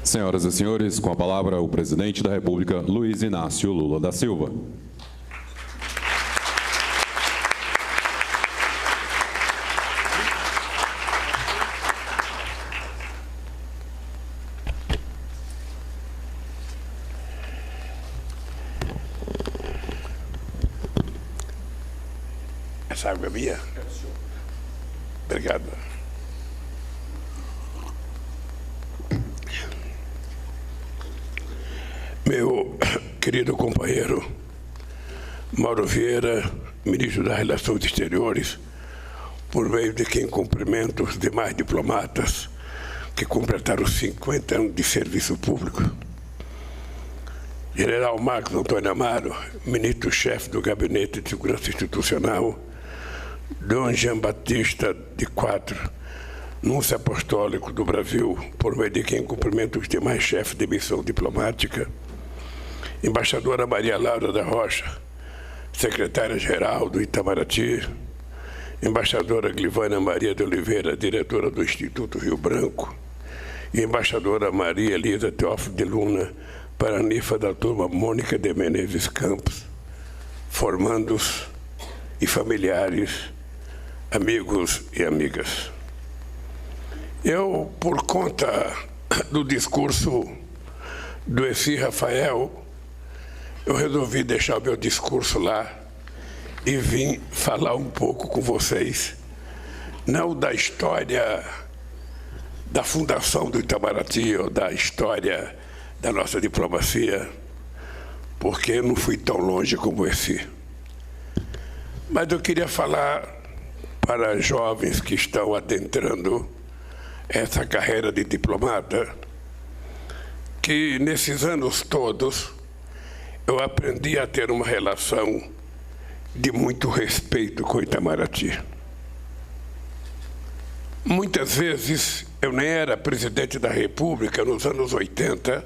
Senhoras e senhores, com a palavra o presidente da República, Luiz Inácio Lula da Silva. Essa água é minha? Obrigado. Meu querido companheiro Mauro Vieira, ministro das Relações Exteriores, por meio de quem cumprimento os demais diplomatas que completaram 50 anos de serviço público. General Marcos Antônio Amaro, ministro-chefe do Gabinete de Segurança Institucional, Dom Jean Batista de Quatro, núncio apostólico do Brasil, por meio de quem cumprimento os demais chefes de missão diplomática, embaixadora Maria Laura da Rocha, secretária-geral do Itamaraty, embaixadora Glivânia Maria de Oliveira, diretora do Instituto Rio Branco, e embaixadora Maria Elisa Teófilo de Luna, paranifa da turma Mônica de Menezes Campos, formandos e familiares, amigos e amigas. Eu, por conta do discurso do Essi Rafael, eu resolvi deixar o meu discurso lá e vim falar um pouco com vocês, não da história da fundação do Itamaraty ou da história da nossa diplomacia, porque eu não fui tão longe como esse. Mas eu queria falar para jovens que estão adentrando essa carreira de diplomata, que nesses anos todos eu aprendi a ter uma relação de muito respeito com o Itamaraty. Muitas vezes eu nem era presidente da República, nos anos 80,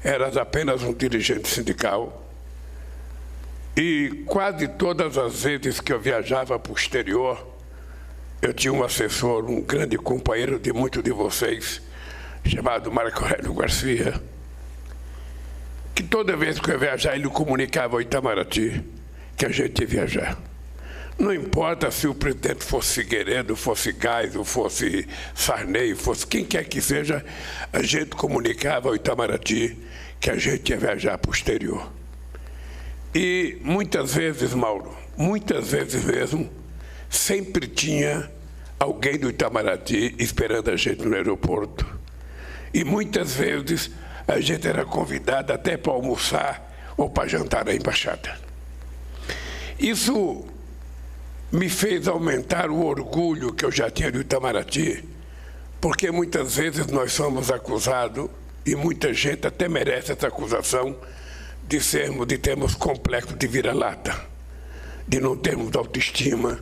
era apenas um dirigente sindical. E quase todas as vezes que eu viajava para o exterior, eu tinha um assessor, um grande companheiro de muitos de vocês, chamado Marco Aurélio Garcia, que toda vez que eu ia viajar, ele comunicava ao Itamaraty que a gente ia viajar. Não importa se o presidente fosse Figueiredo, fosse Geisel, fosse Sarney, fosse quem quer que seja, a gente comunicava ao Itamaraty que a gente ia viajar para o exterior. E muitas vezes, Mauro, muitas vezes mesmo, sempre tinha alguém do Itamaraty esperando a gente no aeroporto. E muitas vezes a gente era convidado até para almoçar ou para jantar na embaixada. Isso me fez aumentar o orgulho que eu já tinha do Itamaraty, porque muitas vezes nós somos acusados, e muita gente até merece essa acusação, de termos complexo de vira-lata, de não termos autoestima,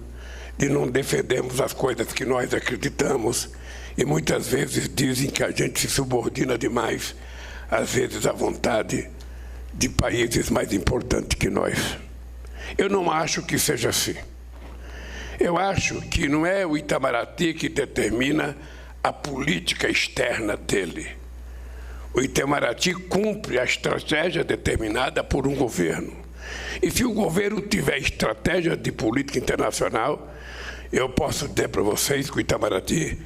de não defendermos as coisas que nós acreditamos, e muitas vezes dizem que a gente se subordina demais, às vezes à vontade de países mais importantes que nós. Eu não acho que seja assim. Eu acho que não é o Itamaraty que determina a política externa dele. O Itamaraty cumpre a estratégia determinada por um governo. E se o governo tiver estratégia de política internacional, eu posso dizer para vocês que o Itamaraty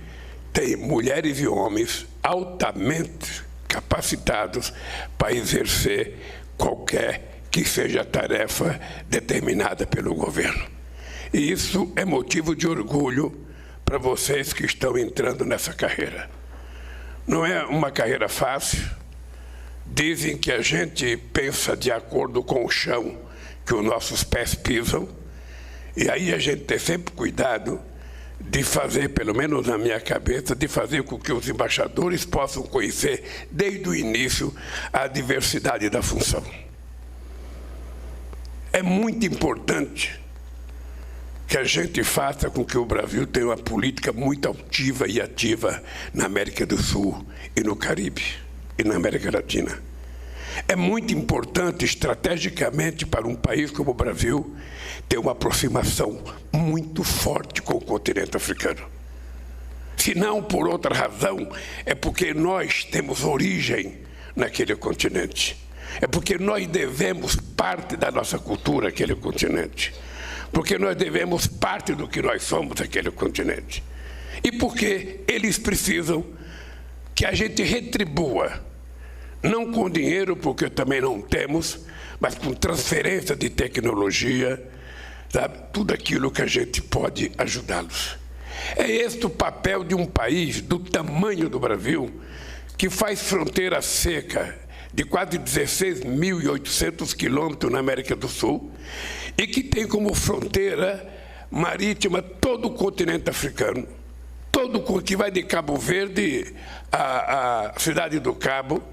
tem mulheres e homens altamente capacitados para exercer qualquer que seja a tarefa determinada pelo governo. E isso é motivo de orgulho para vocês que estão entrando nessa carreira. Não é uma carreira fácil. Dizem que a gente pensa de acordo com o chão que os nossos pés pisam, e aí a gente tem sempre cuidado de fazer, pelo menos na minha cabeça, de fazer com que os embaixadores possam conhecer desde o início a diversidade da função. É muito importante que a gente faça com que o Brasil tenha uma política muito altiva e ativa na América do Sul e no Caribe e na América Latina. É muito importante, estrategicamente, para um país como o Brasil, ter uma aproximação muito forte com o continente africano. Se não por outra razão, é porque nós temos origem naquele continente. É porque nós devemos parte da nossa cultura àquele continente. Porque nós devemos parte do que nós somos àquele continente. E porque eles precisam que a gente retribua, não com dinheiro, porque também não temos, mas com transferência de tecnologia, sabe? Tudo aquilo que a gente pode ajudá-los. É este o papel de um país do tamanho do Brasil, que faz fronteira seca de quase 16.800 quilômetros na América do Sul e que tem como fronteira marítima todo o continente africano, que vai de Cabo Verde à cidade do Cabo,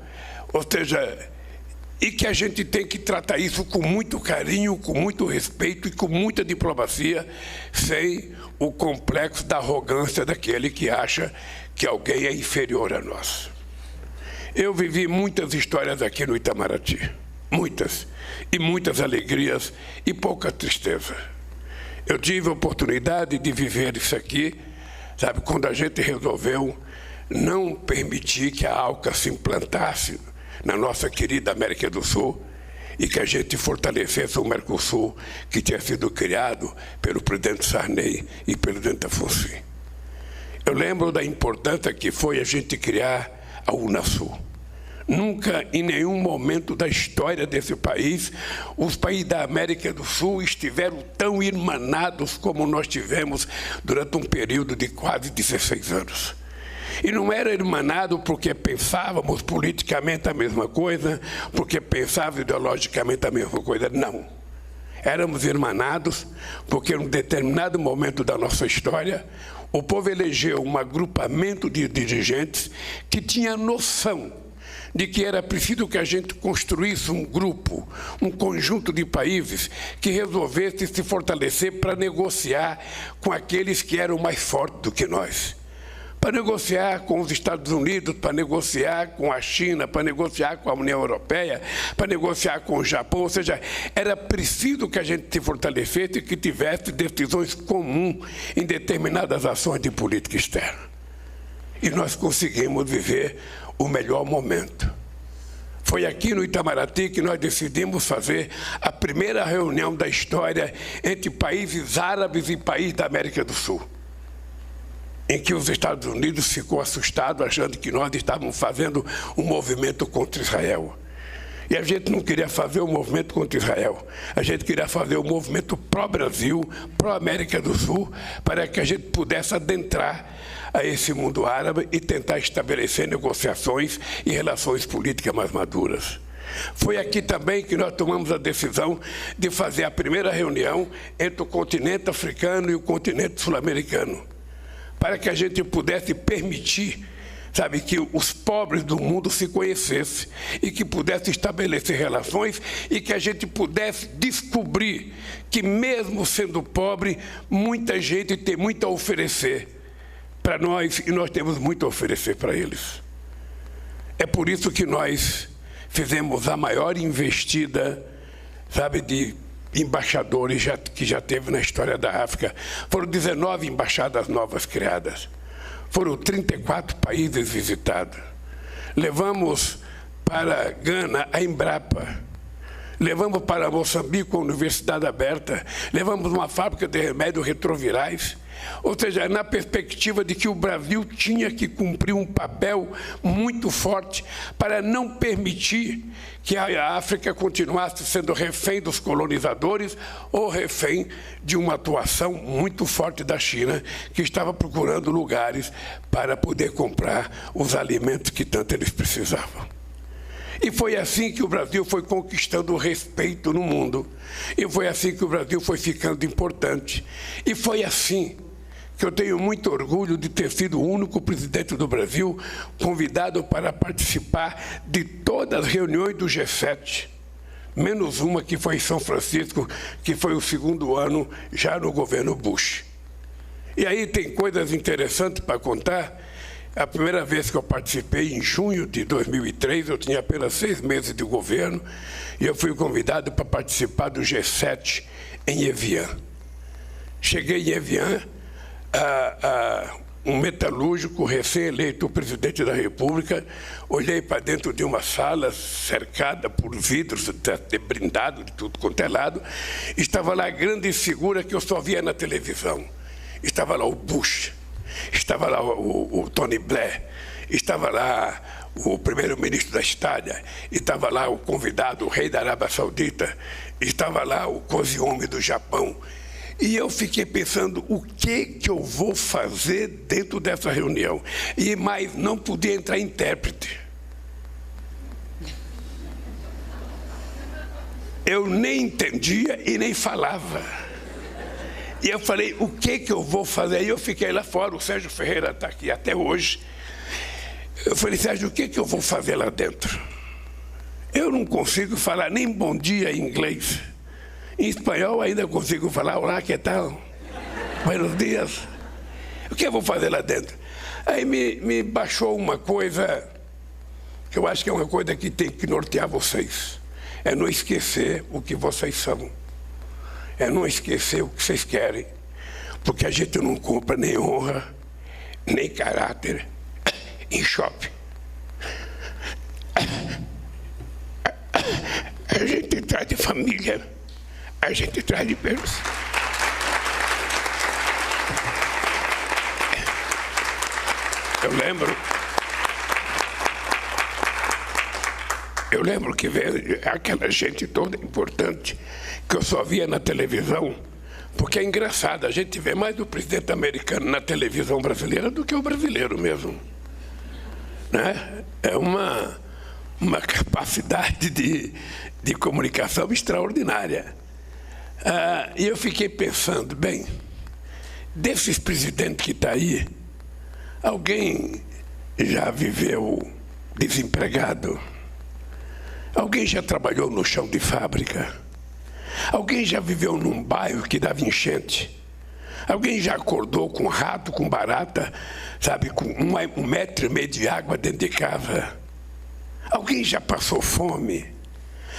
ou seja, e que a gente tem que tratar isso com muito carinho, com muito respeito e com muita diplomacia, sem o complexo da arrogância daquele que acha que alguém é inferior a nós. Eu vivi muitas histórias aqui no Itamaraty, muitas, e muitas alegrias e pouca tristeza. Eu tive a oportunidade de viver isso aqui, sabe, quando a gente resolveu não permitir que a ALCA se implantasse na nossa querida América do Sul e que a gente fortalecesse o Mercosul, que tinha sido criado pelo presidente Sarney e pelo presidente Afonso. Eu lembro da importância que foi a gente criar a Unasul. Nunca, em nenhum momento da história desse país, os países da América do Sul estiveram tão irmanados como nós tivemos durante um período de quase 16 anos. E não era irmanado porque pensávamos politicamente a mesma coisa, porque pensávamos ideologicamente a mesma coisa, não. Éramos irmanados porque, em um determinado momento da nossa história, o povo elegeu um agrupamento de dirigentes que tinha noção de que era preciso que a gente construísse um grupo, um conjunto de países que resolvesse se fortalecer para negociar com aqueles que eram mais fortes do que nós. Para negociar com os Estados Unidos, para negociar com a China, para negociar com a União Europeia, para negociar com o Japão. Ou seja, era preciso que a gente se fortalecesse e que tivesse decisões comuns em determinadas ações de política externa. E nós conseguimos viver o melhor momento. Foi aqui no Itamaraty que nós decidimos fazer a primeira reunião da história entre países árabes e países da América do Sul, em que os Estados Unidos ficou assustado, achando que nós estávamos fazendo um movimento contra Israel. E a gente não queria fazer um movimento contra Israel. A gente queria fazer um movimento pró-Brasil, pró-América do Sul, para que a gente pudesse adentrar a esse mundo árabe e tentar estabelecer negociações e relações políticas mais maduras. Foi aqui também que nós tomamos a decisão de fazer a primeira reunião entre o continente africano e o continente sul-americano, para que a gente pudesse permitir, sabe, que os pobres do mundo se conhecessem e que pudesse estabelecer relações e que a gente pudesse descobrir que, mesmo sendo pobre, muita gente tem muito a oferecer para nós e nós temos muito a oferecer para eles. É por isso que nós fizemos a maior investida, sabe, de embaixadores que já teve na história da África. Foram 19 embaixadas novas criadas. Foram 34 países visitados. Levamos para Gana a Embrapa. Levamos para Moçambique a Universidade Aberta. Levamos uma fábrica de remédios retrovirais. Ou seja, na perspectiva de que o Brasil tinha que cumprir um papel muito forte para não permitir que a África continuasse sendo refém dos colonizadores ou refém de uma atuação muito forte da China, que estava procurando lugares para poder comprar os alimentos que tanto eles precisavam. E foi assim que o Brasil foi conquistando o respeito no mundo. E foi assim que o Brasil foi ficando importante. E foi assim que eu tenho muito orgulho de ter sido o único presidente do Brasil convidado para participar de todas as reuniões do G7, menos uma que foi em São Francisco, que foi o segundo ano já no governo Bush. E aí tem coisas interessantes para contar. A primeira vez que eu participei, em junho de 2003, eu tinha apenas 6 meses de governo, e eu fui convidado para participar do G7 em Evian. Cheguei em Evian, um metalúrgico recém-eleito presidente da República. Olhei para dentro de uma sala cercada por vidros, blindado de tudo quanto é lado. Estava lá a grande figura que eu só via na televisão. Estava lá o Bush, estava lá o Tony Blair, estava lá o primeiro-ministro da Itália, estava lá o convidado, o rei da Arábia Saudita, estava lá o Koizumi do Japão. E eu fiquei pensando, o que eu vou fazer dentro dessa reunião? E mais, não podia entrar intérprete. Eu nem entendia e nem falava. E eu falei, o que eu vou fazer? E eu fiquei lá fora, o Sérgio Ferreira está aqui até hoje. Eu falei, Sérgio, o que eu vou fazer lá dentro? Eu não consigo falar nem bom dia em inglês. Em espanhol ainda consigo falar, olá, que tal? Buenos dias. O que eu vou fazer lá dentro? Aí me baixou uma coisa, que eu acho que é uma coisa que tem que nortear vocês. É não esquecer o que vocês são. É não esquecer o que vocês querem. Porque a gente não compra nem honra, nem caráter em shopping. A gente traz de família, a gente traz de berço. Eu lembro que veio aquela gente toda importante que eu só via na televisão, porque é engraçado, a gente vê mais o presidente americano na televisão brasileira do que o brasileiro mesmo. Né? É uma capacidade de comunicação extraordinária. E eu fiquei pensando, bem, desses presidentes que estão aí, alguém já viveu desempregado? Alguém já trabalhou no chão de fábrica? Alguém já viveu num bairro que dava enchente? Alguém já acordou com rato, com barata, sabe, com 1,5 metro de água dentro de casa? Alguém já passou fome?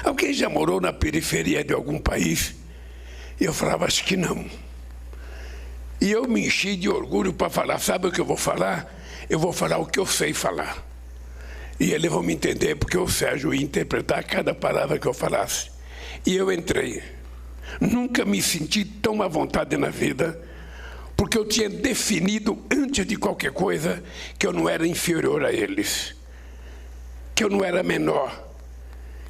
Alguém já morou na periferia de algum país? E eu falava, acho que não. E eu me enchi de orgulho para falar, sabe o que eu vou falar? Eu vou falar o que eu sei falar. E eles vão me entender, porque o Sérgio ia interpretar cada palavra que eu falasse. E eu entrei. Nunca me senti tão à vontade na vida, porque eu tinha definido, antes de qualquer coisa, que eu não era inferior a eles, que eu não era menor,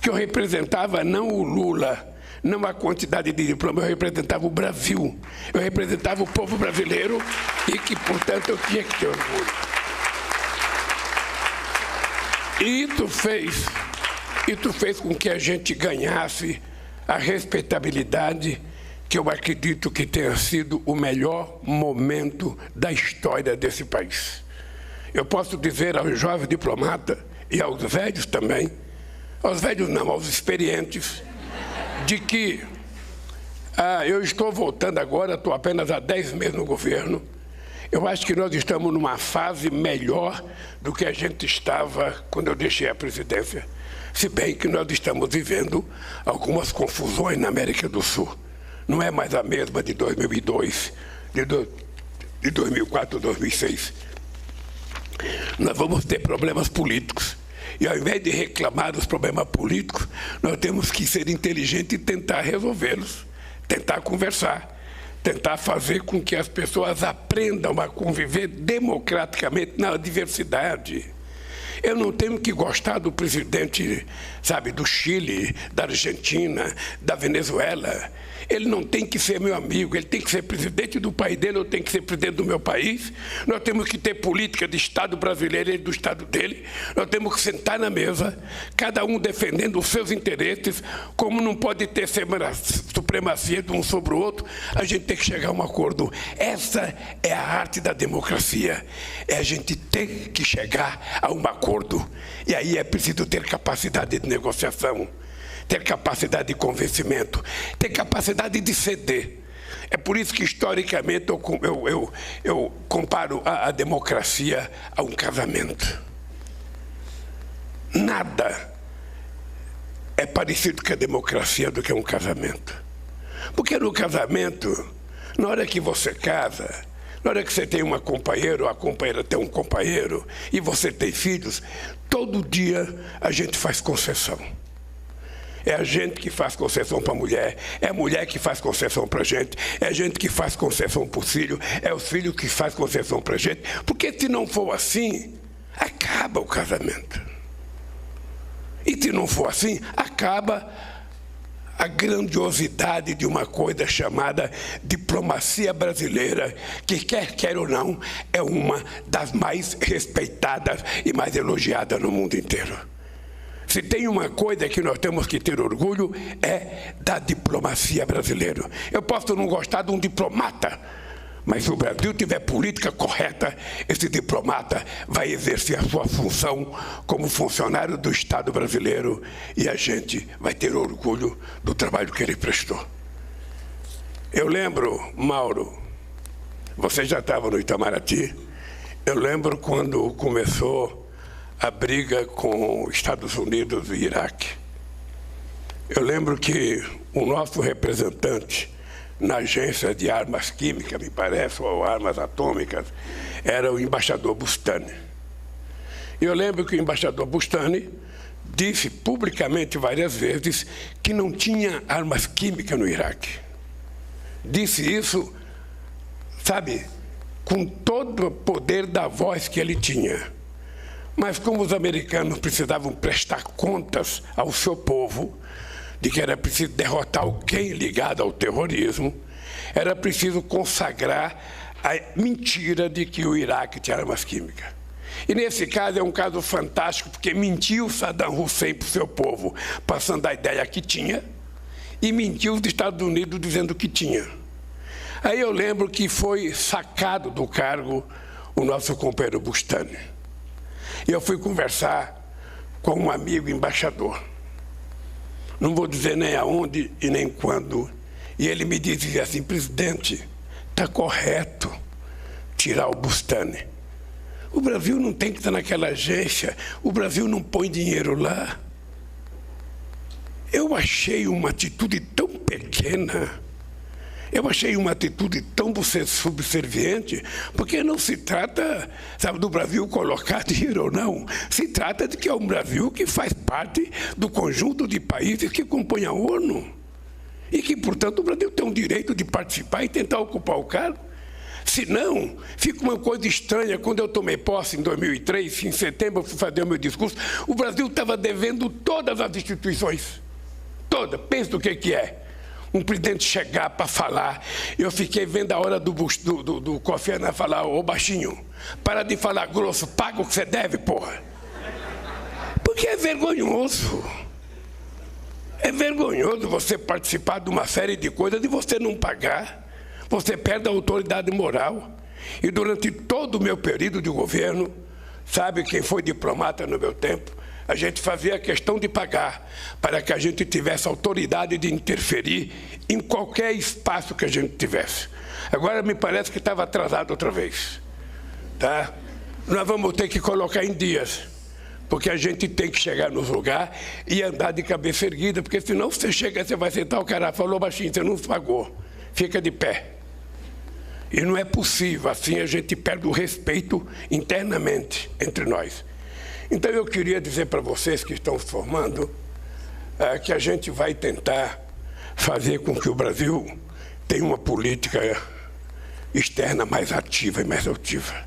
que eu representava não o Lula, não a quantidade de diploma, eu representava o Brasil, eu representava o povo brasileiro e que, portanto, eu tinha que ter orgulho. E isso fez com que a gente ganhasse a respeitabilidade que eu acredito que tenha sido o melhor momento da história desse país. Eu posso dizer aos jovens diplomatas e aos velhos também, aos velhos não, aos experientes, de que eu estou voltando agora, estou apenas há 10 meses no governo. Eu acho que nós estamos numa fase melhor do que a gente estava quando eu deixei a presidência. Se bem que nós estamos vivendo algumas confusões na América do Sul. Não é mais a mesma de 2002, de 2004, 2006. Nós vamos ter problemas políticos. E ao invés de reclamar dos problemas políticos, nós temos que ser inteligentes e tentar resolvê-los, tentar conversar, tentar fazer com que as pessoas aprendam a conviver democraticamente na diversidade. Eu não tenho que gostar do presidente, sabe, do Chile, da Argentina, da Venezuela. Ele não tem que ser meu amigo, ele tem que ser presidente do país dele, eu tenho que ser presidente do meu país. Nós temos que ter política de Estado brasileiro e do Estado dele. Nós temos que sentar na mesa, cada um defendendo os seus interesses. Como não pode ter supremacia de um sobre o outro, a gente tem que chegar a um acordo. Essa é a arte da democracia. É a gente ter que chegar a um acordo. E aí é preciso ter capacidade de negociação, ter capacidade de convencimento, ter capacidade de ceder. É por isso que, historicamente, eu comparo a democracia a um casamento. Nada é parecido com a democracia do que um casamento. Porque no casamento, na hora que você casa, Na hora que você tem uma companheira, ou a companheira tem um companheiro, e você tem filhos, todo dia a gente faz concessão. É a gente que faz concessão para a mulher, é a mulher que faz concessão para a gente que faz concessão para o filho, é os filhos que faz concessão para a gente, porque se não for assim, acaba o casamento. E se não for assim, acaba a grandiosidade de uma coisa chamada diplomacia brasileira, que quer ou não, é uma das mais respeitadas e mais elogiadas no mundo inteiro. Se tem uma coisa que nós temos que ter orgulho, é da diplomacia brasileira. Eu posso não gostar de um diplomata, mas se o Brasil tiver política correta, esse diplomata vai exercer a sua função como funcionário do Estado brasileiro e a gente vai ter orgulho do trabalho que ele prestou. Eu lembro, Mauro, você já estava no Itamaraty, eu lembro quando começou a briga com os Estados Unidos e Iraque. Eu lembro que o nosso representante na agência de armas químicas, me parece, ou armas atômicas, era o embaixador Bustani. Eu lembro que o embaixador Bustani disse publicamente várias vezes que não tinha armas químicas no Iraque. Disse isso, sabe, com todo o poder da voz que ele tinha. Mas como os americanos precisavam prestar contas ao seu povo, de que era preciso derrotar alguém ligado ao terrorismo, era preciso consagrar a mentira de que o Iraque tinha armas químicas. E nesse caso é um caso fantástico, porque mentiu Saddam Hussein para o seu povo, passando a ideia que tinha, e mentiu os Estados Unidos dizendo que tinha. Aí eu lembro que foi sacado do cargo o nosso companheiro Bustani. E eu fui conversar com um amigo embaixador. Não vou dizer nem aonde e nem quando. E ele me dizia assim: presidente, está correto tirar o Bustani. O Brasil não tem que estar naquela agência, o Brasil não põe dinheiro lá. Eu achei uma atitude tão pequena, eu achei uma atitude tão subserviente, porque não se trata, sabe, do Brasil colocar dinheiro ou não. Se trata de que é um Brasil que faz parte do conjunto de países que compõem a ONU. E que, portanto, o Brasil tem o direito de participar e tentar ocupar o cargo. Se não, fica uma coisa estranha. Quando eu tomei posse em 2003, em setembro, eu fui fazer o meu discurso, o Brasil estava devendo todas as instituições. Toda. Pensa do que é. Um presidente chegar para falar, eu fiquei vendo a hora do Kofi Annan falar: ô baixinho, para de falar grosso, paga o que você deve, porra. Porque é vergonhoso. É vergonhoso você participar de uma série de coisas e você não pagar. Você perde a autoridade moral. E durante todo o meu período de governo, sabe quem foi diplomata no meu tempo? A gente fazia questão de pagar para que a gente tivesse autoridade de interferir em qualquer espaço que a gente tivesse. Agora me parece que estava atrasado outra vez. Tá? Nós vamos ter que colocar em dias, porque a gente tem que chegar nos lugares e andar de cabeça erguida, porque senão você chega, você vai sentar, o cara falou baixinho, você não pagou, fica de pé. E não é possível, assim a gente perde o respeito internamente entre nós. Então eu queria dizer para vocês que estão se formando que a gente vai tentar fazer com que o Brasil tenha uma política externa mais ativa e mais ativa.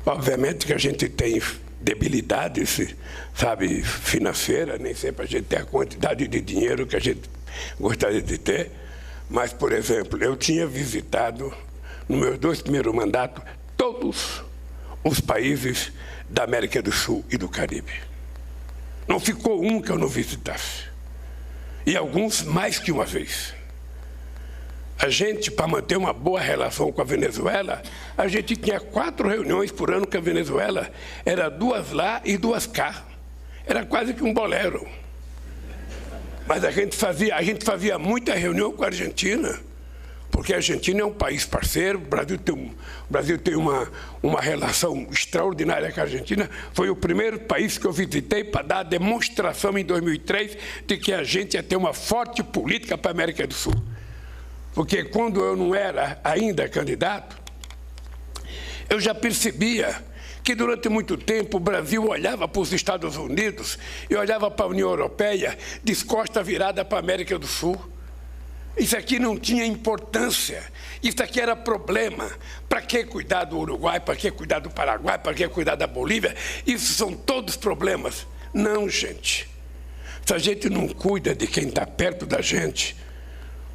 Obviamente que a gente tem debilidades, sabe, financeiras, nem sempre a gente tem a quantidade de dinheiro que a gente gostaria de ter, mas, por exemplo, eu tinha visitado, nos meus 2 primeiros mandatos, todos os países da América do Sul e do Caribe. Não ficou um que eu não visitasse. E alguns mais que uma vez. A gente, para manter uma boa relação com a Venezuela, a gente tinha 4 reuniões por ano com a Venezuela. Era 2 lá e 2 cá. Era quase que um bolero. Mas a gente fazia muita reunião com a Argentina, porque a Argentina é um país parceiro, o Brasil tem uma relação extraordinária com a Argentina. Foi o primeiro país que eu visitei para dar a demonstração em 2003 de que a gente ia ter uma forte política para a América do Sul. Porque quando eu não era ainda candidato, eu já percebia que durante muito tempo o Brasil olhava para os Estados Unidos e olhava para a União Europeia de costa virada para a América do Sul. Isso aqui não tinha importância, isso aqui era problema. Para que cuidar do Uruguai, para que cuidar do Paraguai, para que cuidar da Bolívia? Isso são todos problemas. Não, gente. Se a gente não cuida de quem está perto da gente,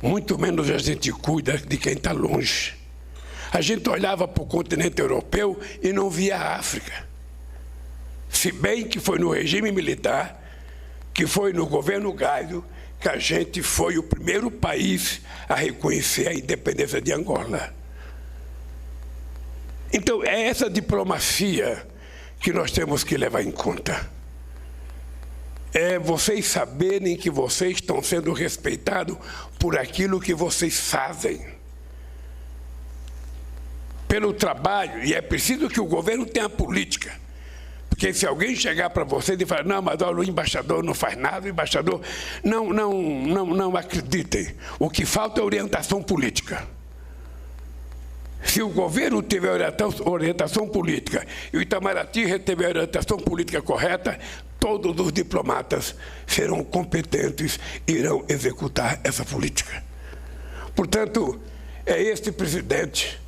muito menos a gente cuida de quem está longe. A gente olhava para o continente europeu e não via a África. Se bem que foi no regime militar, que foi no governo Geisel, que a gente foi o primeiro país a reconhecer a independência de Angola. Então, é essa diplomacia que nós temos que levar em conta. É vocês saberem que vocês estão sendo respeitados por aquilo que vocês fazem. Pelo trabalho, e é preciso que o governo tenha política. Porque se alguém chegar para vocês e falar, não, mas olha, o embaixador não faz nada, o embaixador... Não acreditem. O que falta é orientação política. Se o governo tiver orientação política e o Itamaraty receber a orientação política correta, todos os diplomatas serão competentes e irão executar essa política. Portanto, é este presidente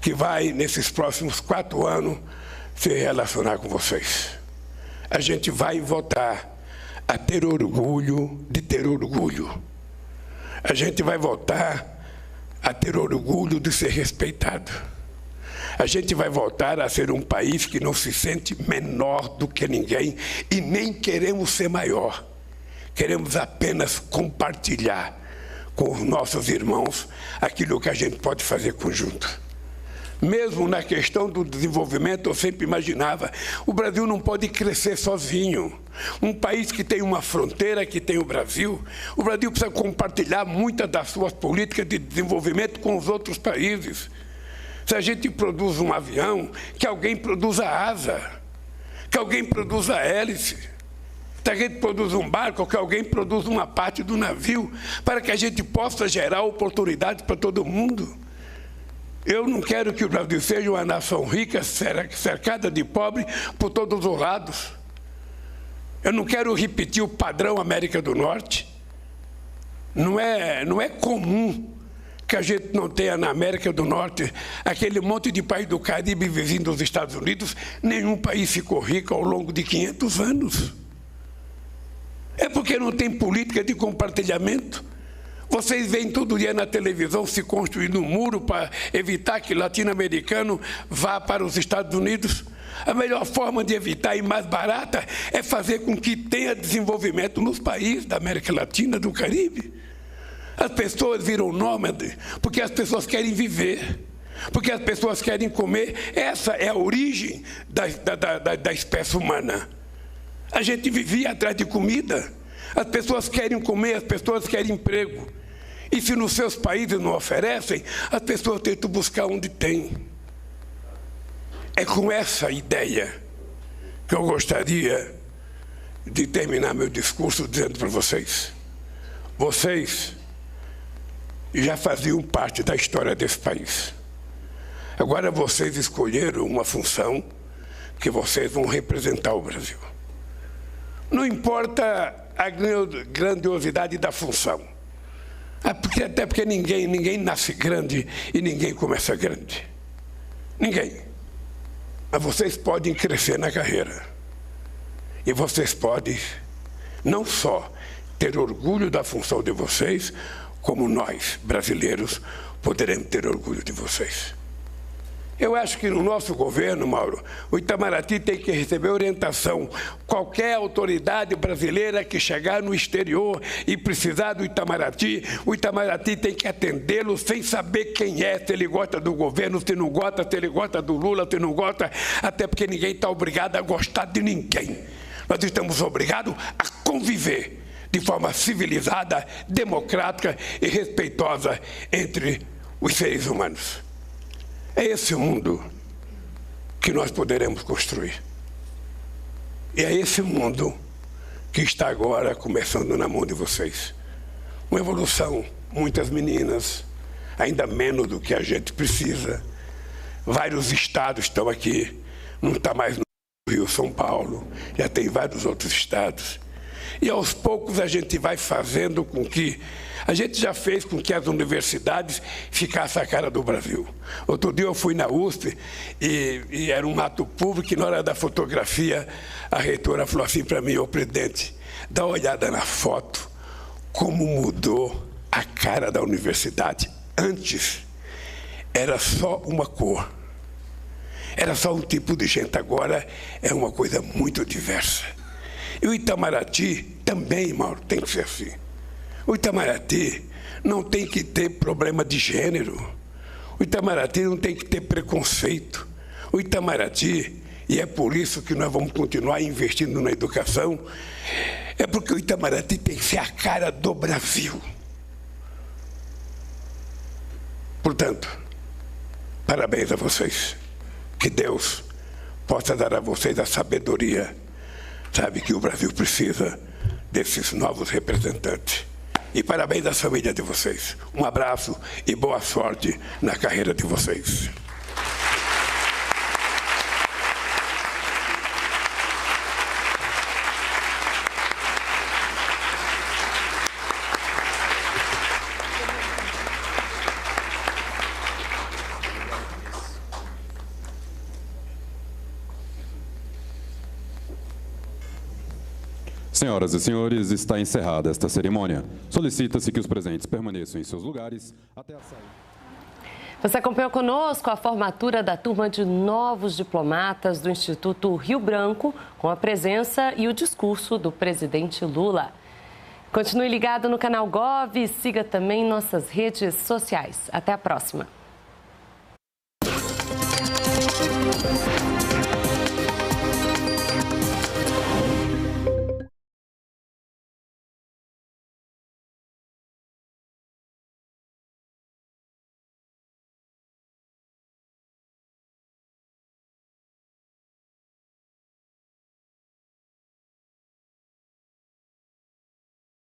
que vai, nesses próximos 4 anos, se relacionar com vocês. A gente vai voltar a ter orgulho de ter orgulho. A gente vai voltar a ter orgulho de ser respeitado. A gente vai voltar a ser um país que não se sente menor do que ninguém e nem queremos ser maior. Queremos apenas compartilhar com os nossos irmãos aquilo que a gente pode fazer conjunto. Mesmo na questão do desenvolvimento, eu sempre imaginava, o Brasil não pode crescer sozinho. Um país que tem uma fronteira, que tem o Brasil precisa compartilhar muitas das suas políticas de desenvolvimento com os outros países. Se a gente produz um avião, que alguém produza a asa, que alguém produza a hélice. Se a gente produz um barco, que alguém produza uma parte do navio, para que a gente possa gerar oportunidades para todo mundo. Eu não quero que o Brasil seja uma nação rica, cercada de pobres por todos os lados. Eu não quero repetir o padrão América do Norte. Não é comum que a gente não tenha na América do Norte aquele monte de país do Caribe vizinho dos Estados Unidos. Nenhum país ficou rico ao longo de 500 anos. É porque não tem política de compartilhamento. Vocês veem todo dia na televisão se construindo um muro para evitar que latino-americano vá para os Estados Unidos. A melhor forma de evitar e mais barata é fazer com que tenha desenvolvimento nos países da América Latina, do Caribe. As pessoas viram nômades porque as pessoas querem viver, porque as pessoas querem comer. Essa é a origem da espécie humana. A gente vivia atrás de comida. As pessoas querem comer, as pessoas querem emprego. E se nos seus países não oferecem, as pessoas tentam buscar onde tem. É com essa ideia que eu gostaria de terminar meu discurso dizendo para vocês. Vocês já faziam parte da história desse país. Agora vocês escolheram uma função que vocês vão representar o Brasil. Não importa a grandiosidade da função. Até porque ninguém nasce grande e ninguém começa grande. Ninguém. Mas vocês podem crescer na carreira. E vocês podem não só ter orgulho da função de vocês, como nós, brasileiros, poderemos ter orgulho de vocês. Eu acho que no nosso governo, Mauro, o Itamaraty tem que receber orientação. Qualquer autoridade brasileira que chegar no exterior e precisar do Itamaraty, o Itamaraty tem que atendê-lo sem saber quem é, se ele gosta do governo, se não gosta, se ele gosta do Lula, se não gosta, até porque ninguém está obrigado a gostar de ninguém. Nós estamos obrigados a conviver de forma civilizada, democrática e respeitosa entre os seres humanos. É esse o mundo que nós poderemos construir. E é esse mundo que está agora começando na mão de vocês. Uma evolução, muitas meninas, ainda menos do que a gente precisa. Vários estados estão aqui. Não está mais no Rio, São Paulo. Já tem vários outros estados. E aos poucos a gente vai fazendo com que... A gente já fez com que as universidades ficassem a cara do Brasil. Outro dia eu fui na USP e era um ato público e na hora da fotografia a reitora falou assim para mim: ô presidente, dá uma olhada na foto, como mudou a cara da universidade. Antes era só uma cor, era só um tipo de gente, agora é uma coisa muito diversa. E o Itamaraty também, Mauro, tem que ser assim. O Itamaraty não tem que ter problema de gênero. O Itamaraty não tem que ter preconceito. O Itamaraty, e é por isso que nós vamos continuar investindo na educação, é porque o Itamaraty tem que ser a cara do Brasil. Portanto, parabéns a vocês. Que Deus possa dar a vocês a sabedoria. Sabe que o Brasil precisa desses novos representantes. E parabéns à família de vocês. Um abraço e boa sorte na carreira de vocês. Senhoras e senhores, está encerrada esta cerimônia. Solicita-se que os presentes permaneçam em seus lugares até a saída. Você acompanhou conosco a formatura da turma de novos diplomatas do Instituto Rio Branco, com a presença e o discurso do presidente Lula. Continue ligado no canal Gov e siga também nossas redes sociais. Até a próxima.